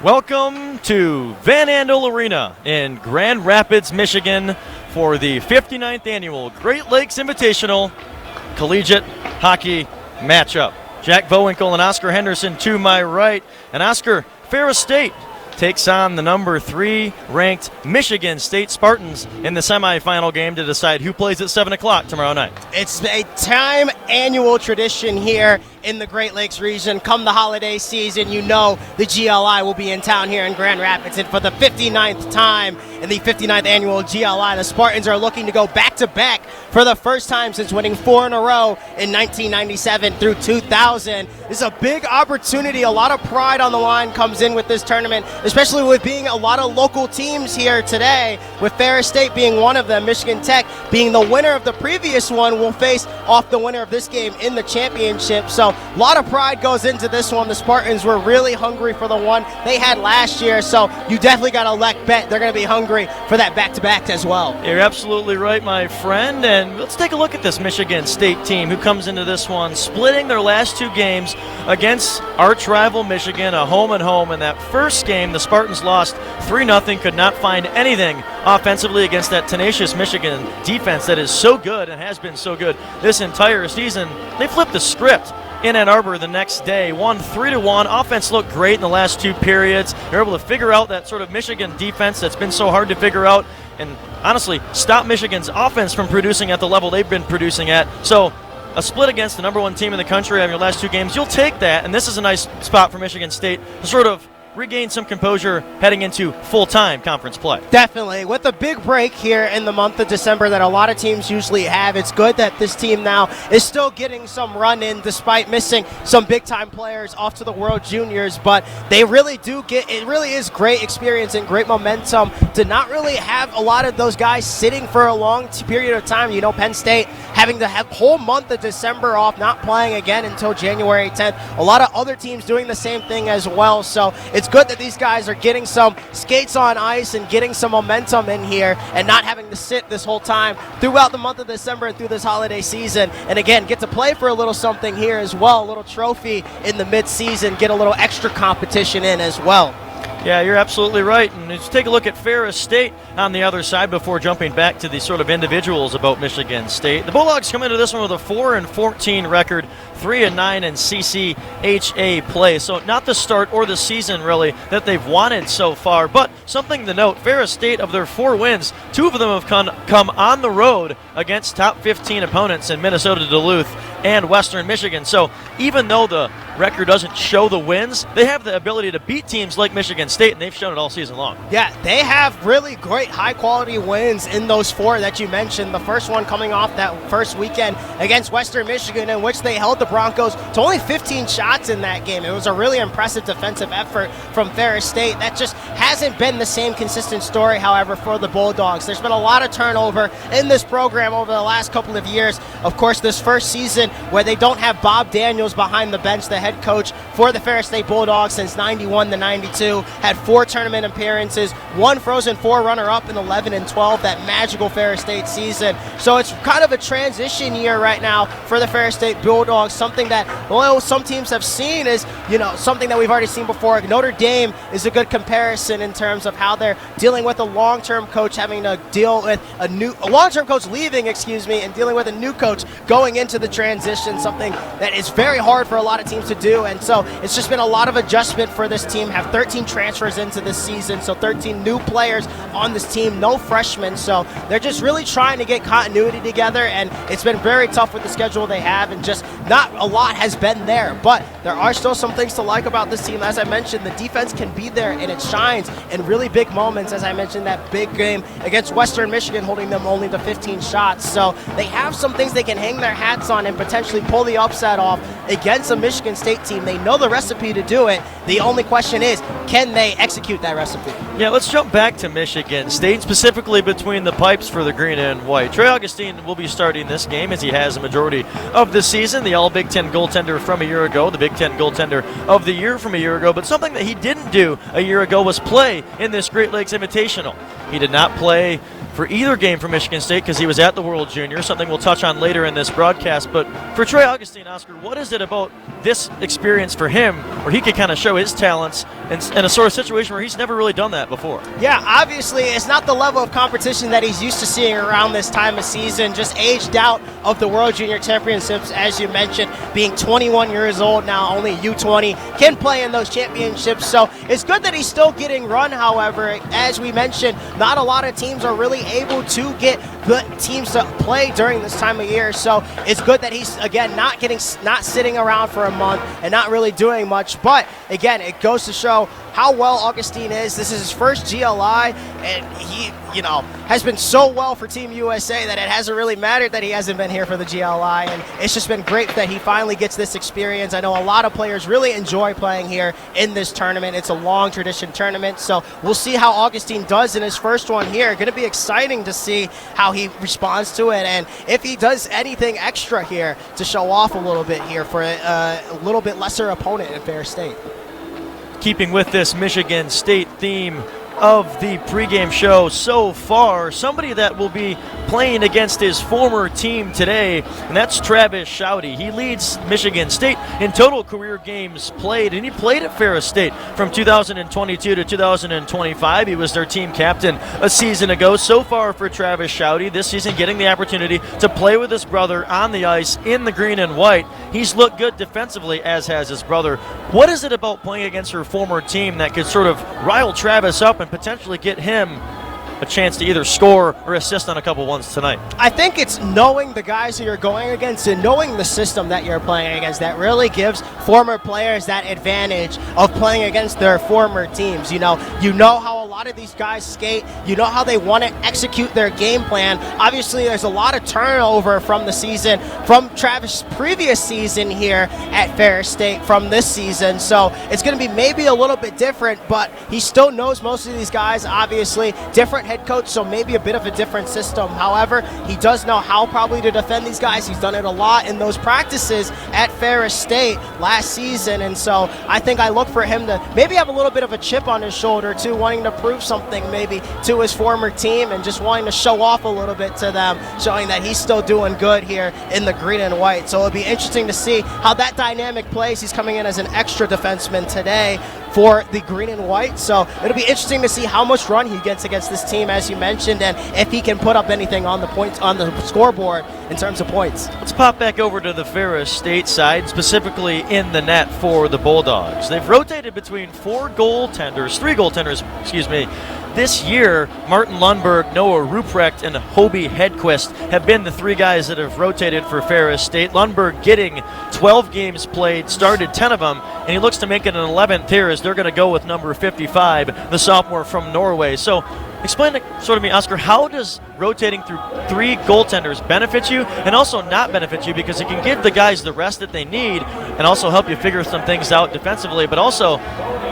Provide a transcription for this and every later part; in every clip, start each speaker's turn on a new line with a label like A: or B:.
A: Welcome to Van Andel Arena in Grand Rapids, Michigan for the 59th Annual Great Lakes Invitational Collegiate Hockey Matchup. Jack Vohwinkle and Oscar Henderson to my right. And Oscar, Ferris State takes on the number 3 ranked Michigan State Spartans in the semifinal game to decide who plays at 7 o'clock tomorrow night.
B: It's a annual tradition here in the Great Lakes region. Come the holiday season, you know the GLI will be in town here in Grand Rapids. And for the 59th time in the 59th Annual GLI, the Spartans are looking to go back-to-back for the first time since winning 4 in a row in 1997 through 2000. This is a big opportunity. A lot of pride on the line comes in with this tournament, especially with being a lot of local teams here today, with Ferris State being one of them. Michigan Tech being the winner of the previous one will face off the winner of this game in the championship. So a lot of pride goes into this one. The Spartans were really hungry for the one they had last year, so you definitely got to bet they're going to be hungry for that back-to-back as well.
A: You're absolutely right, my friend, and let's take a look at this Michigan State team who comes into this one splitting their last 2 games against arch rival Michigan, a home and home. In that first game, the Spartans lost 3-0, could not find anything offensively against that tenacious Michigan defense that is so good and has been so good this entire season. They flipped the script in Ann Arbor the next day, won 3-1. Offense looked great in the last 2 periods. They're able to figure out that sort of Michigan defense that's been so hard to figure out and honestly stop Michigan's offense from producing at the level they've been producing at. So a split against the number 1 team in the country on your last 2 games, you'll take that, and this is a nice spot for Michigan State to sort of regain some composure heading into full-time conference play.
B: Definitely. With a big break here in the month of December that a lot of teams usually have, it's good that this team now is still getting some run in despite missing some big-time players off to the World Juniors, but they really do it really is great experience and great momentum to not really have a lot of those guys sitting for a long period of time. You know, Penn State having the whole month of December off, not playing again until January 10th. A lot of other teams doing the same thing as well, so it's good that these guys are getting some skates on ice and getting some momentum in here and not having to sit this whole time throughout the month of December and through this holiday season. And again, get to play for a little something here as well, a little trophy in the mid-season, get a little extra competition in as well.
A: Yeah, you're absolutely right. And let's take a look at Ferris State on the other side before jumping back to the sort of individuals about Michigan State. The Bulldogs come into this one with a 4-14 record, 3-9 in CCHA play. So not the start or the season, really, that they've wanted so far. But something to note, Ferris State, of their 4 wins, 2 of them have come on the road against top 15 opponents in Minnesota, Duluth, and Western Michigan. So even though the record doesn't show the wins, they have the ability to beat teams like Michigan State, and they've shown it all season long.
B: Yeah, they have really great high-quality wins in those 4 that you mentioned. The first one coming off that first weekend against Western Michigan, in which they held the Broncos to only 15 shots in that game. It was a really impressive defensive effort from Ferris State. That just hasn't been the same consistent story, however, for the Bulldogs. There's been a lot of turnover in this program over the last couple of years. Of course, this first season where they don't have Bob Daniels behind the bench, the head coach for the Ferris State Bulldogs since 91 to 92, had 4 tournament appearances, 1 Frozen 4 runner-up in 11 and 12, that magical Ferris State season. So it's kind of a transition year right now for the Ferris State Bulldogs, something that, well, some teams have seen is, you know, something that we've already seen before. Notre Dame is a good comparison in terms of how they're dealing with a long-term coach having to deal with a long-term coach leaving, and dealing with a new coach going into the transition, something that is very hard for a lot of teams to do. And so it's just been a lot of adjustment for this team. Have 13 transfers into this season, so 13 new players on this team, no freshmen. So they're just really trying to get continuity together, and it's been very tough with the schedule they have, and just not a lot has been there. But there are still some things to like about this team. As I mentioned, the defense can be there, and it shines in really big moments. As I mentioned, that big game against Western Michigan, holding them only to 15 shots. So they have some things they can hang their hats on and potentially pull the upset off against a Michigan State team. They know the recipe to do it. The only question is, can they execute that recipe?
A: Yeah, let's jump back to Michigan State, specifically between the pipes for the green and white. Trey Augustine will be starting this game, as he has a majority of the season, the All-Big Ten goaltender from a year ago, the Big Ten goaltender of the year from a year ago. But something that he didn't do a year ago was play in this Great Lakes Invitational. He did not play for either game for Michigan State because he was at the World Juniors, something we'll touch on later in this broadcast. But for Trey Augustine, Oscar, what is it about this experience for him where he could kind of show his talents in a sort of situation where he's never really done that before.
B: Yeah, obviously it's not the level of competition that he's used to seeing around this time of season. Just aged out of the World Junior Championships, as you mentioned, being 21 years old now, only U20, can play in those championships. So it's good that he's still getting run. However, as we mentioned, not a lot of teams are really able to get good teams to play during this time of year. So it's good that he's, again, not sitting around for a month and not really doing much. But again, it goes to show how well Augustine is. This is his first GLI, and he, has been so well for Team USA that it hasn't really mattered that he hasn't been here for the GLI, and it's just been great that he finally gets this experience. I know a lot of players really enjoy playing here in this tournament. It's a long tradition tournament, so we'll see how Augustine does in his first one here. Going to be exciting to see how he responds to it, and if he does anything extra here to show off a little bit here for a little bit lesser opponent in Ferris State.
A: Keeping with this Michigan State theme of the pregame show so far, somebody that will be playing against his former team today, and that's Travis Shouty. He leads Michigan State in total career games played, and he played at Ferris State from 2022 to 2025. He was their team captain a season ago. So far for Travis Shouty this season, getting the opportunity to play with his brother on the ice in the green and white. He's looked good defensively, as has his brother. What is it about playing against her former team that could sort of rile Travis up and potentially get him a chance to either score or assist on a couple ones tonight?
B: I think it's knowing the guys that you're going against and knowing the system that you're playing against that really gives former players that advantage of playing against their former teams. You know how a lot of these guys skate. You know how they want to execute their game plan. Obviously, there's a lot of turnover from the season, from Travis' previous season here at Ferris State from this season. So it's going to be maybe a little bit different, but he still knows most of these guys, obviously. Different head coach, so maybe a bit of a different system. However, he does know how probably to defend these guys. He's done it a lot in those practices at Ferris State last season, and so I think I look for him to maybe have a little bit of a chip on his shoulder too, wanting to prove something maybe to his former team and just wanting to show off a little bit to them, showing that he's still doing good here in the green and white. So it'll be interesting to see how that dynamic plays. He's coming in as an extra defenseman today for the green and white, so it'll be interesting to see how much run he gets against this team, as you mentioned, and if he can put up anything on the points on the scoreboard in terms of points.
A: Let's pop back over to the Ferris State side, specifically in the net for the Bulldogs. They've rotated between three goaltenders, this year. Martin Lundberg, Noah Ruprecht, and Hobie Hedquist have been the three guys that have rotated for Ferris State. Lundberg getting 12 games played, started 10 of them, and he looks to make it an 11th here as they're going to go with number 55, the sophomore from Norway. So explain to me, Oscar, how does rotating through three goaltenders benefit you and also not benefit you, because it can give the guys the rest that they need and also help you figure some things out defensively, but also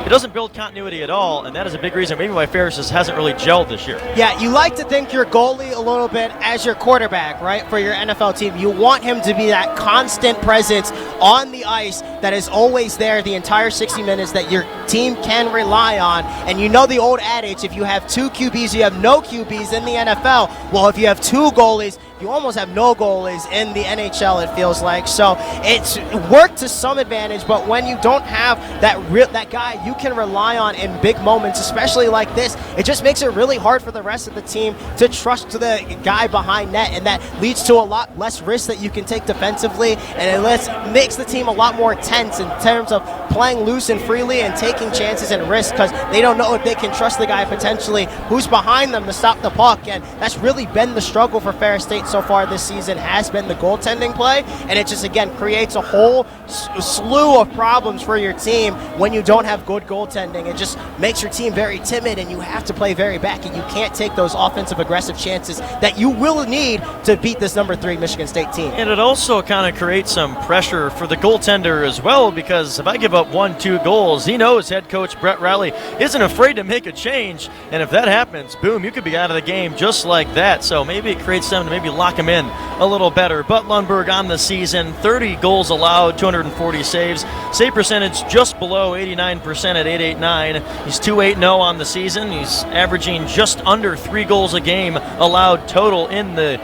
A: it doesn't build continuity at all, and that is a big reason maybe why Ferris hasn't really gelled this year.
B: Yeah, you like to think your goalie a little bit as your quarterback, right, for your NFL team. You want him to be that constant presence on the ice that is always there the entire 60 minutes that your team can rely on. And you know the old adage, if you have two QBs, you have no QBs in the NFL. Well, if you have two goalies, you almost have no goalies in the NHL, it feels like. So it's worked to some advantage, but when you don't have that guy you can rely on in big moments, especially like this, it just makes it really hard for the rest of the team to trust the guy behind net, and that leads to a lot less risk that you can take defensively, and it makes the team a lot more tense in terms of playing loose and freely and taking chances and risks, because they don't know if they can trust the guy potentially who's behind them to stop the puck. And that's really been the struggle for Ferris State so far this season, has been the goaltending play, and it just again creates a whole slew of problems for your team when you don't have good goaltending. It just makes your team very timid, and you have to play very back, and you can't take those offensive aggressive chances that you will need to beat this number 3 Michigan State team.
A: And it also kind of creates some pressure for the goaltender as well, because if I give up 1-2 goals, he knows head coach Brett Riley isn't afraid to make a change, and if that happens, boom, you could be out of the game just like that. So maybe it creates them to maybe lock him in a little better. But Lundberg on the season, 30 goals allowed, 240 saves, save percentage just below 89% at .889. He's 2.80 on the season. He's averaging just under 3 goals a game allowed total in the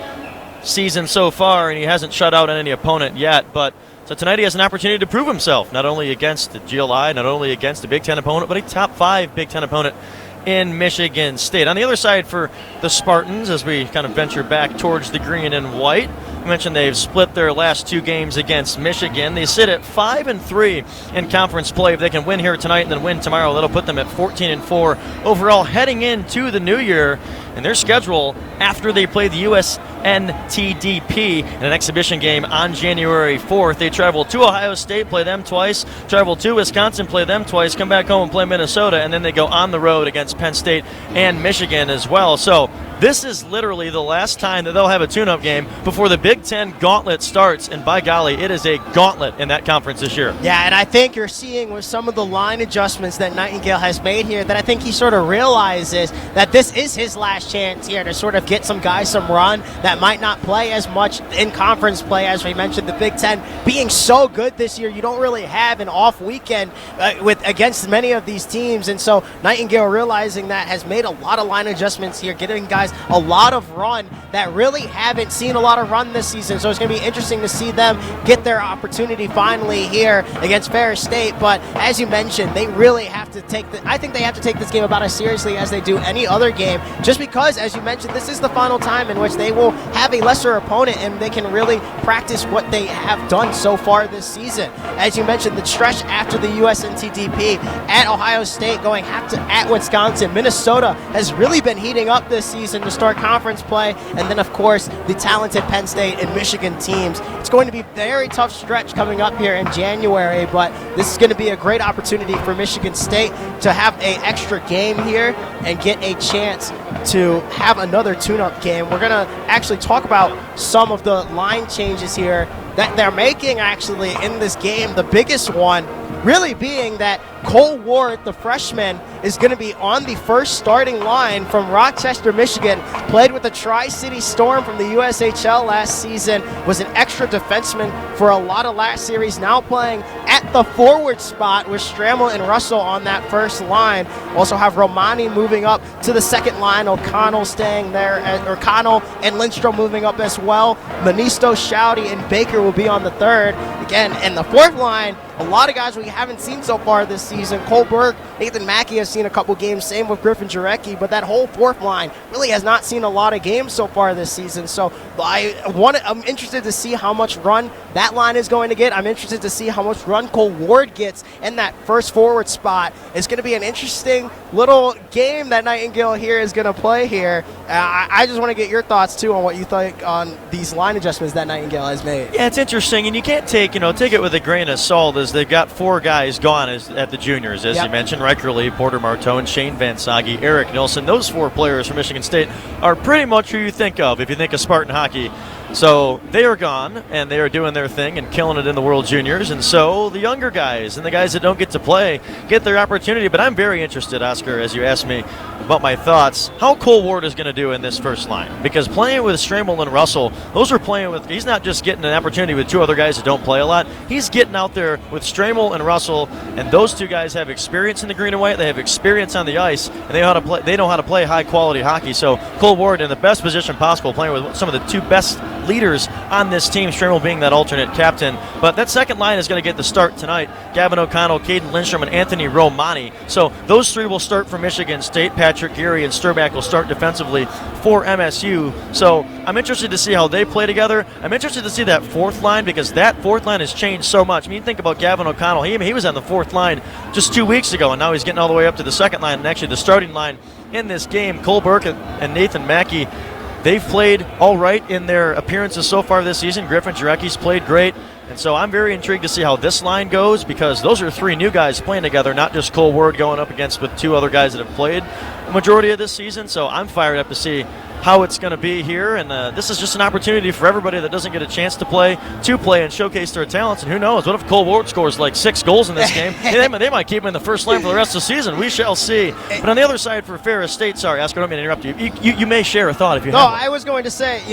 A: season so far, and he hasn't shut out any opponent yet. But So tonight he has an opportunity to prove himself, not only against the GLI, not only against a Big Ten opponent, but a top 5 Big Ten opponent in Michigan State. On the other side for the Spartans, as we kind of venture back towards the green and white, I mentioned they've split their last 2 games against Michigan. They sit at 5-3 in conference play. If they can win here tonight and then win tomorrow, that'll put them at 14-4 overall heading into the new year. And their schedule after they play the USNTDP in an exhibition game on January 4th. They travel to Ohio State, play them twice, travel to Wisconsin, play them twice, come back home and play Minnesota, and then they go on the road against Penn State and Michigan as well. So this is literally the last time that they'll have a tune-up game before the Big Ten gauntlet starts, and by golly, it is a gauntlet in that conference this year.
B: Yeah, and I think you're seeing with some of the line adjustments that Nightingale has made here that I think he sort of realizes that this is his last chance here to sort of get some guys some run that might not play as much in conference play. As we mentioned, the Big Ten being so good this year, you don't really have an off weekend against many of these teams, and so Nightingale realizing that has made a lot of line adjustments here, getting guys a lot of run that really haven't seen a lot of run this season. So it's going to be interesting to see them get their opportunity finally here against Ferris State. But as you mentioned, they really have to I think they have to take this game about as seriously as they do any other game, just because, as you mentioned, this is the final time in which they will have a lesser opponent and they can really practice what they have done so far this season. As you mentioned, the stretch after the USNTDP at Ohio State, going at Wisconsin, Minnesota has really been heating up this season to start conference play, and then of course the talented Penn State and Michigan teams. It's going to be a very tough stretch coming up here in January, but this is going to be a great opportunity for Michigan State to have an extra game here and get a chance to have another tune-up game. We're going to actually talk about some of the line changes here that they're making actually in this game. The biggest one really being that Cole Ward, the freshman, is going to be on the first starting line from Rochester, Michigan. Played with the Tri-City Storm from the USHL last season. Was an extra defenseman for a lot of last series. Now playing at the forward spot with Stramel and Russell on that first line. Also have Romani moving up to the second line. O'Connell staying there. O'Connell and Lindstrom moving up as well. Manisto, Shouty, and Baker will be on the third. Again, and the fourth line, a lot of guys we haven't seen so far this season. Cole Burke, Nathan Mackey has seen a couple games, same with Griffin Jarecki, but that whole fourth line really has not seen a lot of games so far this season. So I'm interested to see how much run that line is going to get. I'm interested to see how much run Cole Ward gets in that first forward spot. It's going to be an interesting little game that Nightingale here is going to play here. I just want to get your thoughts too on what you think on these line adjustments that Nightingale has made.
A: Yeah, it's interesting, and you can't take it with a grain of salt, as they've got 4 guys gone at the juniors, as you mentioned, Riker Lee, Porter Martone, Shane Van Sage, Eric Nilsson. Those 4 players from Michigan State are pretty much who you think of if you think of Spartan hockey. So they are gone, and they are doing their thing and killing it in the World Juniors. And so the younger guys and the guys that don't get to play get their opportunity. But I'm very interested, Oscar, as you asked me about my thoughts, how Cole Ward is going to do in this first line. Because playing with Stramel and Russell, those are playing with, he's not just getting an opportunity with 2 other guys that don't play a lot. He's getting out there with Stramel and Russell, and those 2 guys have experience in the green and white. They have experience on the ice, and they know how to play high-quality hockey. So Cole Ward in the best position possible, playing with some of the 2 best leaders on this team, Stramel being that alternate captain. But that second line is going to get the start tonight. Gavin O'Connell, Caden Lindstrom, and Anthony Romani. So those 3 will start for Michigan State. Patrick Geary and Sturback will start defensively for MSU. So I'm interested to see how they play together. I'm interested to see that fourth line, because that fourth line has changed so much. I mean, think about Gavin O'Connell. He was on the fourth line just 2 weeks ago, and now he's getting all the way up to the second line, and actually the starting line in this game. Cole Burke and Nathan Mackey, they've played all right in their appearances so far this season. Griffin Jarecki's played great. And so I'm very intrigued to see how this line goes, because those are 3 new guys playing together, not just Cole Ward going up against with 2 other guys that have played the majority of this season. So I'm fired up to see how it's going to be here. And this is just an opportunity for everybody that doesn't get a chance to play and showcase their talents. And who knows, what if Cole Ward scores like 6 goals in this game? They might keep him in the first line for the rest of the season. We shall see. But on the other side for Ferris State, sorry, Oscar, I don't mean to interrupt you. You may share a thought if you have.
B: No, I was going to say,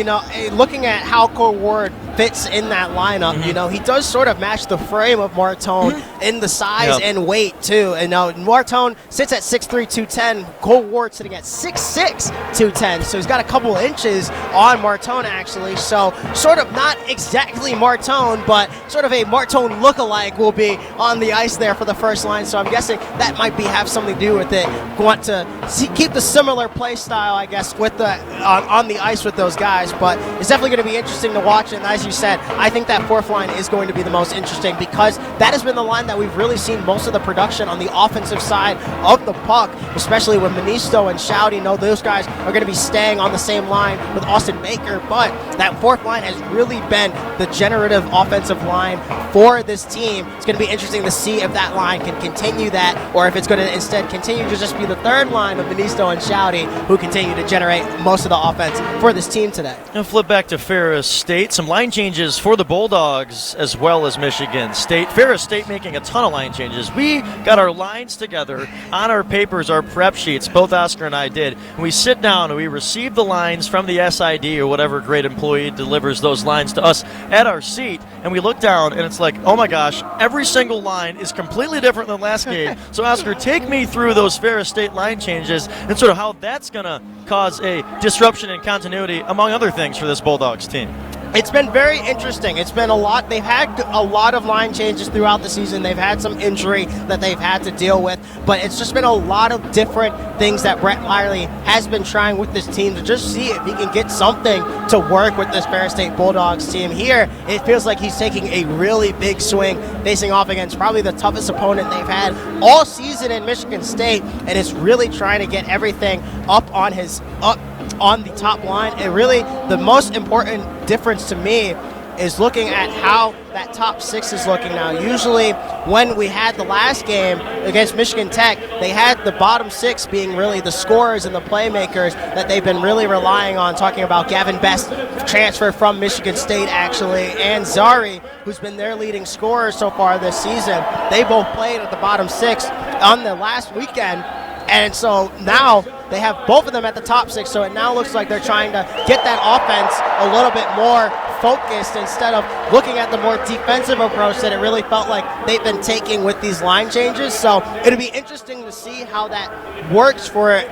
B: looking at how Cole Ward fits in that lineup. You know, he does sort of match the frame of Martone in the size and weight too. And now Martone sits at 6'3", 210. Cole Ward sitting at 6'6", 210. So he's got a couple inches on Martone actually. So sort of not exactly Martone, but sort of a Martone look-alike will be on the ice there for the first line. So I'm guessing that might have something to do with it. Want to keep the similar play style, I guess, with the on the ice with those guys. But it's definitely going to be interesting to watch. And as you said, I think that fourth line is going to be the most interesting because that has been the line that we've really seen most of the production on the offensive side of the puck, especially with Manisto and Shouty. No, those guys are going to be staying on the same line with Austin Baker. But that fourth line has really been the generative offensive line for this team. It's going to be interesting to see if that line can continue that or if it's going to instead continue to just be the third line of Manisto and Shouty who continue to generate most of the offense for this team today.
A: Now flip back to Ferris State. Some line changes for the Bulldogs as well as Michigan State. Ferris State making a ton of line changes. We got our lines together on our papers, our prep sheets, both Oscar and I did. And we sit down and we receive the lines from the SID or whatever great employee delivers those lines to us at our seat. And we look down and it's like, oh my gosh, every single line is completely different than last game. So Oscar, take me through those Ferris State line changes and sort of how that's going to cause a disruption in continuity, among other things, for this Bulldogs team.
B: It's been very interesting. It's been a lot. They've had a lot of line changes throughout the season. They've had some injury that they've had to deal with, but it's just been a lot of different things that Brett Riley has been trying with this team to just see if he can get something to work with this Ferris State Bulldogs team. Here, it feels like he's taking a really big swing, facing off against probably the toughest opponent they've had all season in Michigan State, and it's really trying to get everything up on the top line. And really the most important difference to me is looking at how that top six is looking now. Usually when we had the last game against Michigan Tech, they had the bottom six being really the scorers and the playmakers that they've been really relying on, talking about Gavin Best, transfer from Michigan State actually, and Zari, who's been their leading scorer so far this season. They both played at the bottom six on the last weekend. And so now they have both of them at the top six, so it now looks like they're trying to get that offense a little bit more focused instead of looking at the more defensive approach that it really felt like they've been taking with these line changes. So it'll be interesting to see how that works for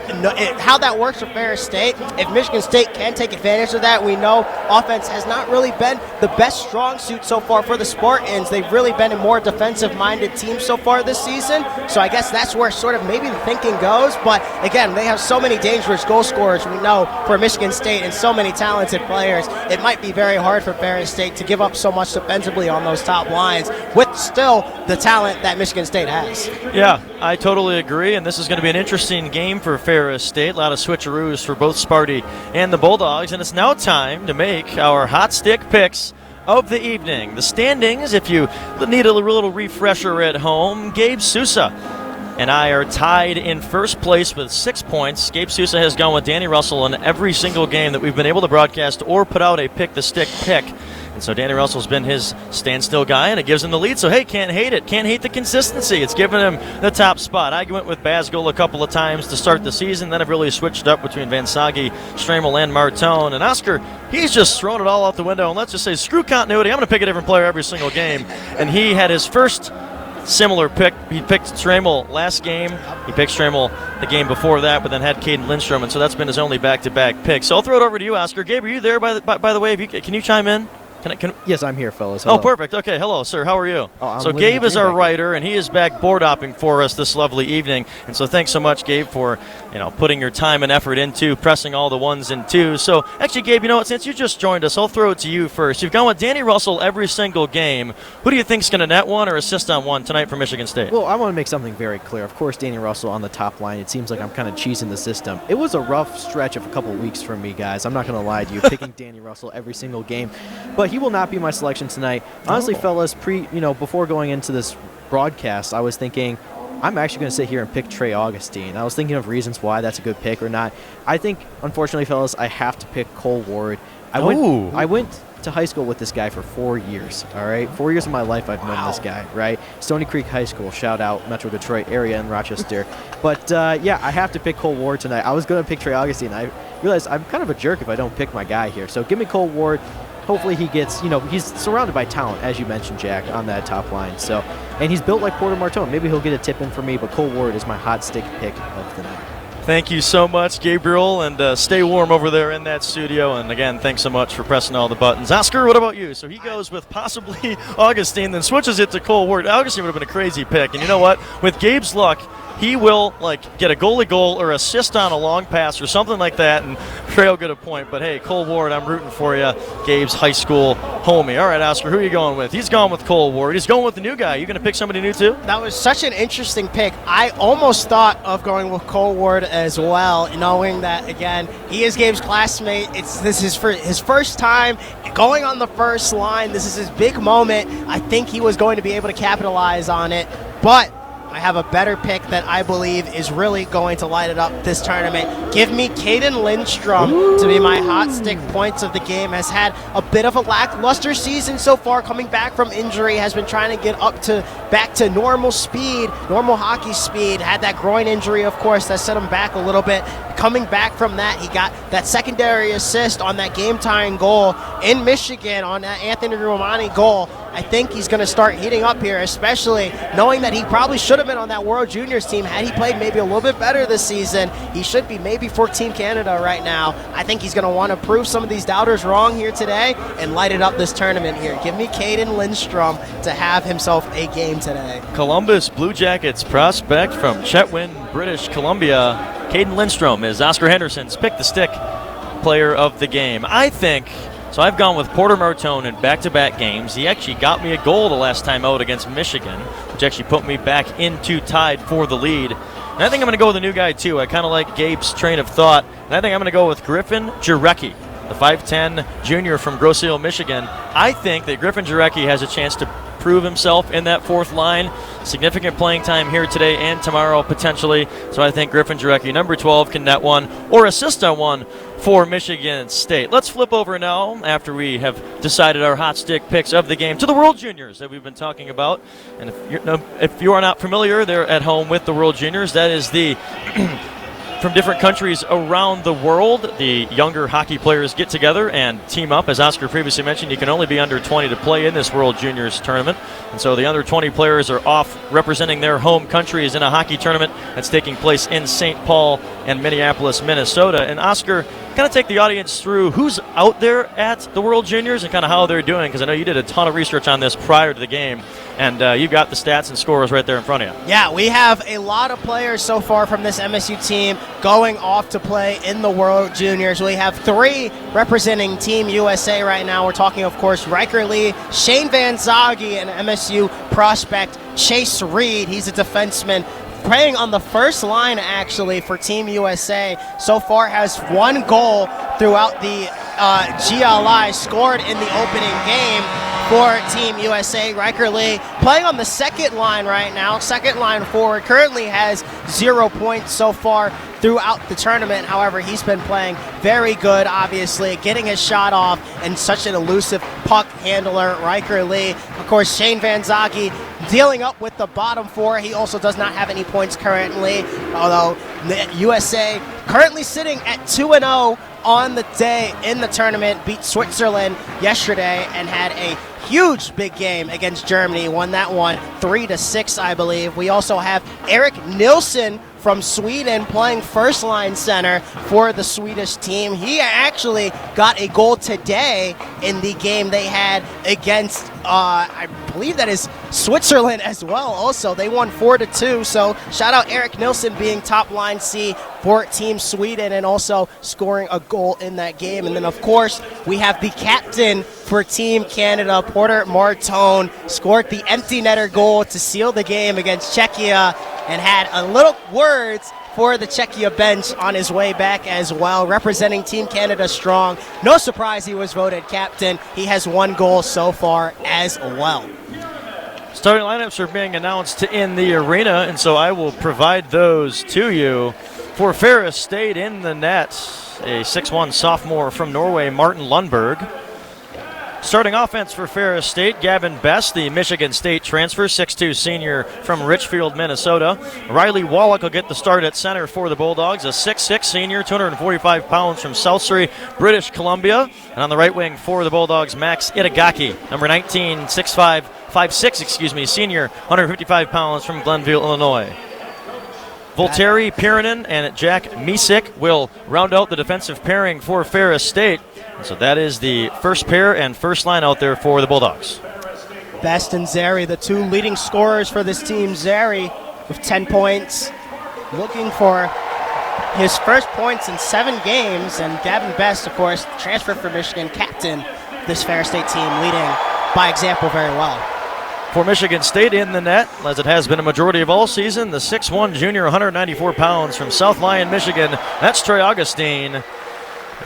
B: Ferris State. If Michigan State can take advantage of that, we know offense has not really been the best strong suit so far for the Spartans. They've really been a more defensive-minded team so far this season. So I guess that's where sort of maybe the thinking goes. But again, they have so many dangerous goal scorers, we know, for Michigan State, and so many talented players. It might be very hard for Ferris State to give up so much defensively on those top lines with still the talent that Michigan State has.
A: Yeah, I totally agree, and this is going to be an interesting game for Ferris State. A lot of switcheroos for both Sparty and the Bulldogs, and it's now time to make our hot stick picks of the evening. The standings, if you need a little refresher at home, Gabe Sousa and I are tied in first place with 6 points. Gabe Sousa has gone with Danny Russell in every single game that we've been able to broadcast or put out a pick-the-stick pick. And so Danny Russell's been his standstill guy, and it gives him the lead. So, hey, can't hate it. Can't hate the consistency. It's given him the top spot. I went with Basgul a couple of times to start the season. Then I've really switched up between Van Sage, Stramel, and Martone. And Oscar, he's just thrown it all out the window. And let's just say, screw continuity. I'm going to pick a different player every single game. And he had his first similar pick. He picked Stramel last game. He picked Stramel the game before that, but then had Caden Lindstrom, and so that's been his only back-to-back pick. So I'll throw it over to you, Oscar. Gabe, are you there, by the way? Can you chime in?
C: Yes, I'm here, fellas. Hello.
A: Oh, perfect. Okay, hello, sir. How are you?
C: I'm
A: so Gabe is our writer, and he is back board hopping for us this lovely evening. And so thanks so much, Gabe, for putting your time and effort into pressing all the ones and twos. So actually, Gabe, you know what? Since you just joined us, I'll throw it to you first. You've gone with Danny Russell every single game. Who do you think is going to net one or assist on one tonight for Michigan State?
C: Well, I want to make something very clear. Of course, Danny Russell on the top line. It seems like I'm kind of cheesing the system. It was a rough stretch of a couple weeks for me, guys. I'm not going to lie to you, picking Danny Russell every single game. But he will not be my selection tonight. Honestly, fellas, before going into this broadcast, I was thinking I'm actually going to sit here and pick Trey Augustine. I was thinking of reasons why that's a good pick or not. I think, unfortunately, fellas, I have to pick Cole Ward. I went to high school with this guy for 4 years, all right? 4 years of my life I've known this guy, right? Stony Creek High School, shout out, Metro Detroit area in Rochester. But, yeah, I have to pick Cole Ward tonight. I was going to pick Trey Augustine. I realized I'm kind of a jerk if I don't pick my guy here. So give me Cole Ward. hopefully he gets, he's surrounded by talent, as you mentioned, Jack, on that top line. So, and he's built like Porter Martone. Maybe he'll get a tip in for me, but Cole Ward is my hot stick pick of the night.
A: Thank you so much, Gabriel, and stay warm over there in that studio. And again, thanks so much for pressing all the buttons. Oscar, what about you? So he goes with possibly Augustine, then switches it to Cole Ward. Augustine would have been a crazy pick. And you know what? With Gabe's luck, he will get a goalie goal or assist on a long pass or something like that, and Trey will get a point. But hey, Cole Ward, I'm rooting for you, Gabe's high school homie. All right, Oscar, who are you going with? He's going with Cole Ward. He's going with the new guy. You going to pick somebody new too?
B: That was such an interesting pick. I almost thought of going with Cole Ward as well, knowing that, again, he is Gabe's classmate. This is for his first time going on the first line. This is his big moment. I think he was going to be able to capitalize on it, but I have a better pick that I believe is really going to light it up this tournament. Give me Caden Lindstrom to be my hot stick points of the game. Has had a bit of a lackluster season so far, coming back from injury, has been trying to get back to normal speed, normal hockey speed. Had that groin injury, of course, that set him back a little bit. Coming back from that, he got that secondary assist on that game-tying goal in Michigan on that Anthony Romani goal. I think he's going to start heating up here, especially knowing that he probably should have been on that World Juniors team. Had he played maybe a little bit better this season, he should be maybe for Team Canada right now. I think he's going to want to prove some of these doubters wrong here today and light it up this tournament here. Give me Caden Lindstrom to have himself a game today.
A: Columbus Blue Jackets prospect from Chetwynd, British Columbia, Caden Lindstrom is Oscar Henderson's pick the stick player of the game. So I've gone with Porter Martone in back-to-back games. He actually got me a goal the last time out against Michigan, which actually put me back into tied for the lead. And I think I'm going to go with a new guy, too. I kind of like Gabe's train of thought. And I think I'm going to go with Griffin Jarecki, the 5'10 junior from Grosse Ile, Michigan. I think that Griffin Jarecki has a chance to prove himself in that fourth line. Significant playing time here today and tomorrow, potentially. So I think Griffin Jarecki, number 12, can net one or assist on one for Michigan State. Let's flip over now, after we have decided our hot stick picks of the game, to the World Juniors that we've been talking about. And if you are not familiar, they're at home with the World Juniors. That is the from different countries around the world. The younger hockey players get together and team up. As Oscar previously mentioned, you can only be under 20 to play in this World Juniors tournament. And so the under 20 players are off representing their home countries in a hockey tournament that's taking place in St. Paul and Minneapolis, Minnesota. And Oscar, kind of take the audience through who's out there at the World Juniors and kind of how they're doing, because I know you did a ton of research on this prior to the game, and you got the stats and scores right there in front of you.
B: Yeah, we have a lot of players so far from this MSU team going off to play in the World Juniors. We have 3 representing Team USA right now. We're talking, of course, Riker Lee, Shane Van Zage, and MSU prospect Chase Reed. He's a defenseman playing on the first line, actually, for Team USA. So far has 1 goal throughout the GLI, scored in the opening game for Team USA. Riker Lee playing on the second line right now, second line forward, currently has 0 points so far throughout the tournament. However, he's been playing very good, obviously, getting his shot off, and such an elusive puck handler, Riker Lee. Of course, Shane Van Zage dealing up with the bottom 4. He also does not have any points currently, although the USA currently sitting at 2-0 on the day in the tournament, beat Switzerland yesterday and had a huge big game against Germany. Won that one 3-6, I believe. We also have Eric Nilsson from Sweden playing first line center for the Swedish team. He actually got a goal today in the game they had against I believe that is Switzerland as well. Also, they won 4-2. So shout out Eric Nilsson being top line C for Team Sweden and also scoring a goal in that game. And then, of course, we have the captain for Team Canada, Porter Martone, scored the empty netter goal to seal the game against Czechia and had a little words for the Czechia bench on his way back as well, representing Team Canada strong. No surprise he was voted captain. He has 1 goal so far as well.
A: Starting lineups are being announced in the arena, and so I will provide those to you. For Ferris, stayed in the net, a 6'1 sophomore from Norway, Martin Lundberg. Starting offense for Ferris State, Gavin Best, the Michigan State transfer, 6'2 senior from Richfield, Minnesota. Riley Wallach will get the start at center for the Bulldogs, a 6'6 senior, 245 pounds from South Surrey, British Columbia. And on the right wing for the Bulldogs, Max Itagaki, number 19, 5'6", senior, 155 pounds from Glenville, Illinois. Volteri Pirinen and Jack Misik will round out the defensive pairing for Ferris State. So that is the first pair and first line out there for the Bulldogs.
B: Best and Zeri, the two leading scorers for this team. Zeri with 10 points, looking for his first points in 7 games. And Gavin Best, of course, transfer for Michigan, captain this Ferris State team, leading by example very well.
A: For Michigan State in the net, as it has been a majority of all season, the 6'1 junior, 194 pounds from South Lyon, Michigan. That's Trey Augustine.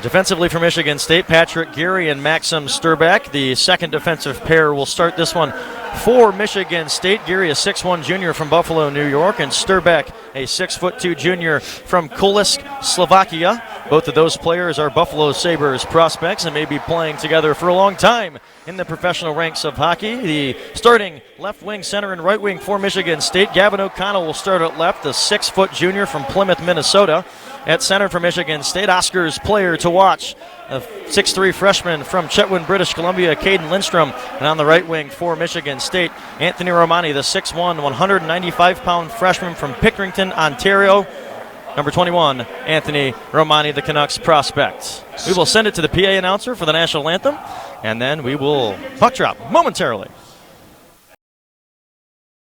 A: Defensively for Michigan State, Patrick Geary and Maxim Sturback. The second defensive pair will start this one for Michigan State. Geary, a 6'1 junior from Buffalo, New York, and Sturback, a 6'2 junior from Kulisk, Slovakia. Both of those players are Buffalo Sabres prospects and may be playing together for a long time in the professional ranks of hockey. The starting left wing, center, and right wing for Michigan State, Gavin O'Connell will start at left, the 6' junior from Plymouth, Minnesota. At center for Michigan State, Oscar's player to watch, a 6'3 freshman from Chetwynd, British Columbia, Caden Lindstrom. And on the right wing for Michigan State, Anthony Romani, the 6'1", 195-pound freshman from Pickerington, Ontario. Number 21, Anthony Romani, the Canucks prospect. We will send it to the PA announcer for the national anthem, and then we will puck drop momentarily.